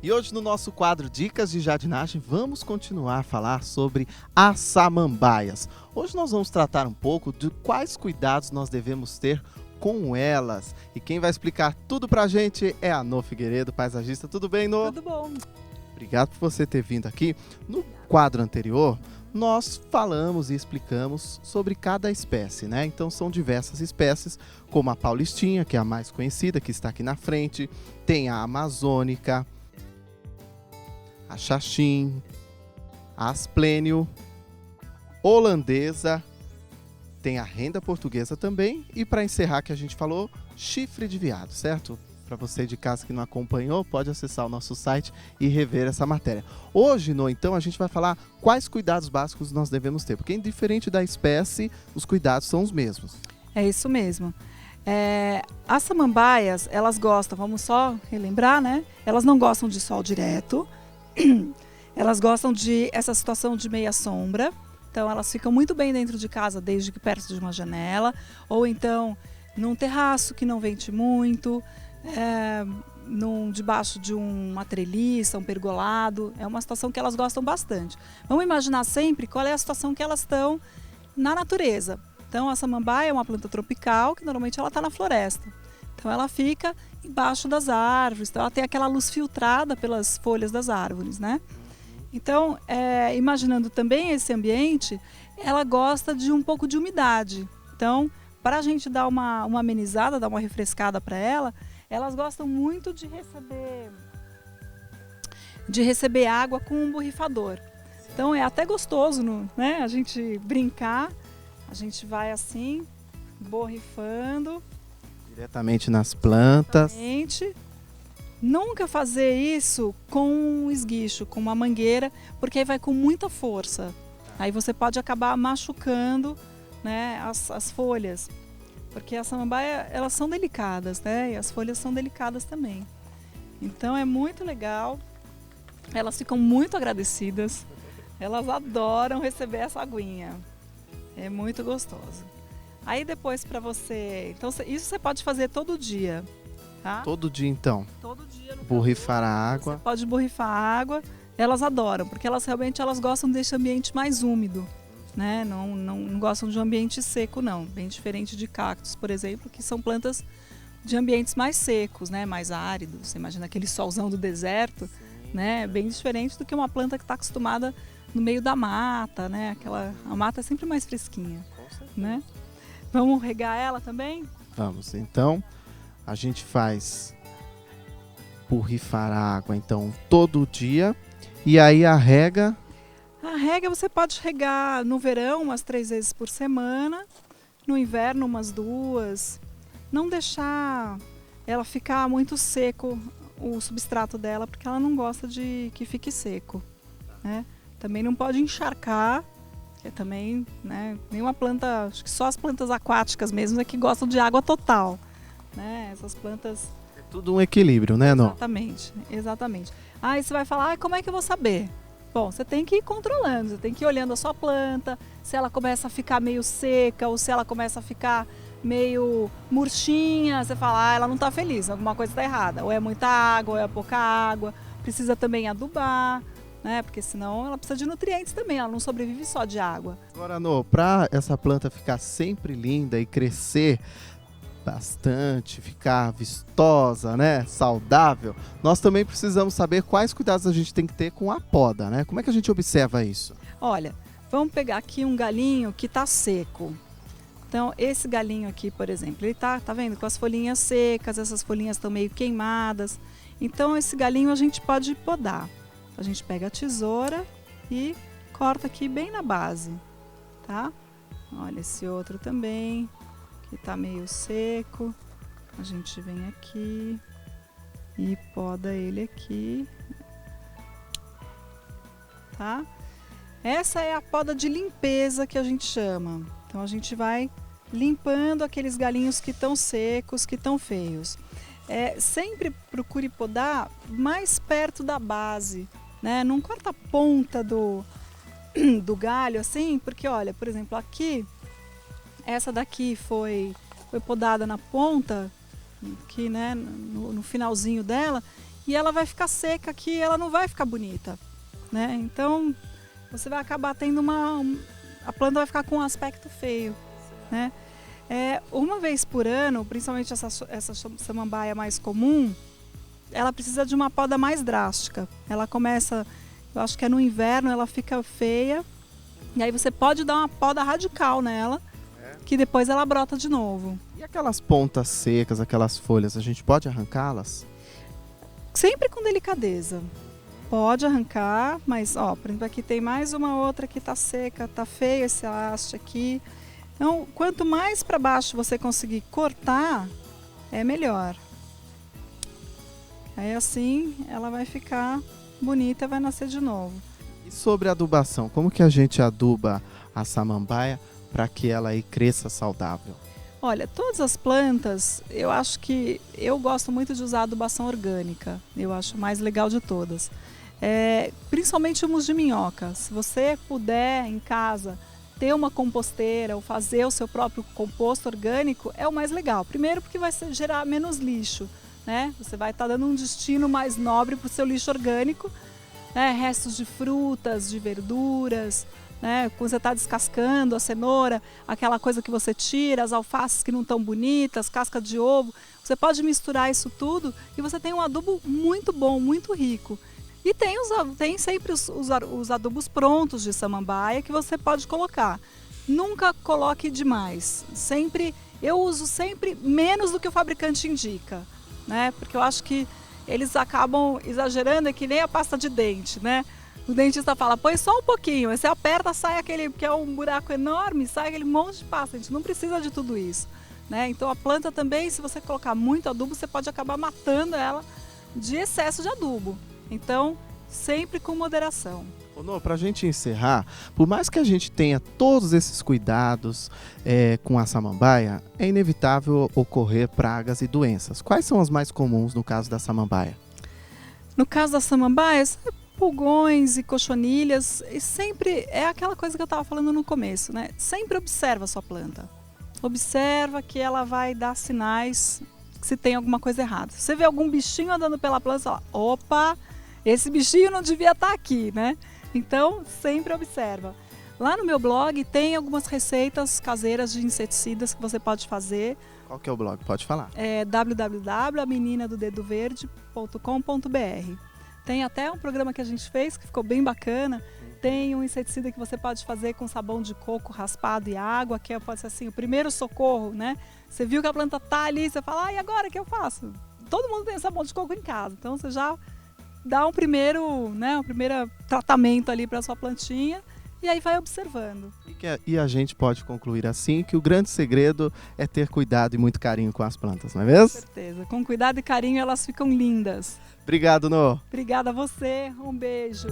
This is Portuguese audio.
E hoje no nosso quadro Dicas de Jardinagem vamos continuar a falar sobre as samambaias. Hoje nós vamos tratar um pouco de quais cuidados nós devemos ter com elas. E quem vai explicar tudo pra gente é a Nô Figueiredo, paisagista. Tudo bem, Nô? Tudo bom. Obrigado por você ter vindo aqui. No quadro anterior, nós falamos e explicamos sobre cada espécie, né? Então são diversas espécies, como a paulistinha, que é a mais conhecida, que está aqui na frente. Tem a amazônica, a xaxim, a asplênio, holandesa, tem a renda portuguesa também. E para encerrar, que a gente falou, chifre de veado, certo? Para você de casa que não acompanhou, pode acessar o nosso site e rever essa matéria. Hoje, então, a gente vai falar quais cuidados básicos nós devemos ter, porque indiferente da espécie, os cuidados são os mesmos. É isso mesmo. As samambaias, elas gostam, vamos só relembrar, né? Elas não gostam de sol direto, elas gostam de essa situação de meia sombra, então elas ficam muito bem dentro de casa, desde que perto de uma janela, ou então num terraço que não vente muito, debaixo de uma treliça, um pergolado. É uma situação que elas gostam bastante. Vamos imaginar sempre qual é a situação que elas estão na natureza. Então a samambaia é uma planta tropical que normalmente ela está na floresta. Então ela fica embaixo das árvores, então ela tem aquela luz filtrada pelas folhas das árvores, né? Então, imaginando também esse ambiente, ela gosta de um pouco de umidade. Então, para a gente dar uma amenizada, dar uma refrescada para ela, elas gostam muito de receber água com um borrifador. Então é até gostoso, né? A gente brincar, a gente vai assim, borrifando. Diretamente nas plantas. Exatamente. Nunca fazer isso com um esguicho, com uma mangueira, porque aí vai com muita força. Aí você pode acabar machucando, né, as folhas. Porque as samambaias, elas são delicadas, né? E as folhas são delicadas também. Então é muito legal. Elas ficam muito agradecidas. Elas adoram receber essa aguinha. É muito gostoso. Aí depois para você... Então isso você pode fazer todo dia, tá? Todo dia então? Todo dia. Borrifar a água. Você pode borrifar a água. Elas adoram, porque elas realmente gostam desse ambiente mais úmido. Né? Não gostam de um ambiente seco, não. Bem diferente de cactos, por exemplo, que são plantas de ambientes mais secos, né? Mais áridos. Você imagina aquele solzão do deserto, né? Bem diferente do que uma planta que está acostumada no meio da mata, né? A mata é sempre mais fresquinha, né? Vamos regar ela também? Vamos. Então, a gente faz borrifar a água, então, todo dia. E aí a rega... A rega você pode regar no verão umas 3 vezes por semana, no inverno umas 2. Não deixar ela ficar muito seco, o substrato dela, porque ela não gosta de que fique seco, né? Também não pode encharcar, que também, né, nenhuma planta, acho que só as plantas aquáticas mesmo é que gostam de água total, né? Essas plantas... É tudo um equilíbrio, né, Nô? Exatamente, exatamente. Aí você vai falar, como é que eu vou saber? Bom, você tem que ir controlando, você tem que ir olhando a sua planta, se ela começa a ficar meio seca ou se ela começa a ficar meio murchinha, você fala, ela não está feliz, alguma coisa está errada. Ou é muita água, ou é pouca água, precisa também adubar, né? Porque senão ela precisa de nutrientes também, ela não sobrevive só de água. Agora, Nô, para essa planta ficar sempre linda e crescer bastante, ficar vistosa, né, saudável, nós também precisamos saber quais cuidados a gente tem que ter com a poda, né? Como é que a gente observa isso? Olha, vamos pegar aqui um galinho que está seco. Então, esse galinho aqui, por exemplo, ele tá vendo, com as folhinhas secas, essas folhinhas estão meio queimadas. Então, esse galinho a gente pode podar. A gente pega a tesoura e corta aqui bem na base, tá? Olha, esse outro também, que tá meio seco. A gente vem aqui e poda ele aqui, tá? Essa é a poda de limpeza que a gente chama. Então a gente vai limpando aqueles galinhos que estão secos, que estão feios. Sempre procure podar mais perto da base, né? Não corta a ponta do galho assim, porque olha, por exemplo, aqui, essa daqui foi podada na ponta, aqui, né, no finalzinho dela, e ela vai ficar seca aqui, ela não vai ficar bonita, né? Então você vai acabar tendo a planta vai ficar com um aspecto feio, né? Uma vez por ano, principalmente essa samambaia mais comum, ela precisa de uma poda mais drástica. Ela começa, eu acho que é no inverno, ela fica feia, e aí você pode dar uma poda radical nela, que depois ela brota de novo. E aquelas pontas secas, aquelas folhas, a gente pode arrancá-las? Sempre com delicadeza. Pode arrancar, mas ó, por exemplo, aqui tem mais uma outra que tá seca, tá feio esse haste aqui. Então, quanto mais para baixo você conseguir cortar, é melhor. Aí assim ela vai ficar bonita, vai nascer de novo. E sobre adubação, como que a gente aduba a samambaia para que ela aí cresça saudável? Olha, todas as plantas, eu acho que eu gosto muito de usar adubação orgânica. Eu acho mais legal de todas. Principalmente humus de minhoca. Se você puder em casa ter uma composteira ou fazer o seu próprio composto orgânico, é o mais legal. Primeiro porque vai gerar menos lixo, né? Você vai estar dando um destino mais nobre para o seu lixo orgânico, né? Restos de frutas, de verduras, né? Quando você está descascando a cenoura, aquela coisa que você tira, as alfaces que não estão bonitas, casca de ovo, você pode misturar isso tudo e você tem um adubo muito bom, muito rico. E tem sempre os adubos prontos de samambaia que você pode colocar. Nunca coloque demais. Eu uso sempre menos do que o fabricante indica, né? Porque eu acho que eles acabam exagerando, é que nem a pasta de dente, né? O dentista fala, põe só um pouquinho, aí você aperta, sai aquele, que é um buraco enorme, sai aquele monte de pasta. A gente não precisa de tudo isso, né? Então a planta também, se você colocar muito adubo, você pode acabar matando ela de excesso de adubo. Então, sempre com moderação. Nô, para a gente encerrar, por mais que a gente tenha todos esses cuidados com a samambaia, é inevitável ocorrer pragas e doenças. Quais são as mais comuns no caso da samambaia? No caso das samambaias, pulgões e cochonilhas, e sempre é aquela coisa que eu estava falando no começo, né? Sempre observa a sua planta. Observa que ela vai dar sinais se tem alguma coisa errada. Se você vê algum bichinho andando pela planta, você fala, opa, esse bichinho não devia estar aqui, né? Então, sempre observa. Lá no meu blog tem algumas receitas caseiras de inseticidas que você pode fazer. Qual que é o blog? Pode falar. É www.ameninadodedoverde.com.br. Tem até um programa que a gente fez que ficou bem bacana. Tem um inseticida que você pode fazer com sabão de coco raspado e água, que pode ser assim, o primeiro socorro, né? Você viu que a planta tá ali, você fala, e agora o que eu faço? Todo mundo tem sabão de coco em casa, então você já dá um primeiro tratamento ali para sua plantinha e aí vai observando. E a gente pode concluir assim que o grande segredo é ter cuidado e muito carinho com as plantas, não é mesmo? Com certeza, com cuidado e carinho elas ficam lindas. Obrigado, Nô. Obrigada a você, um beijo.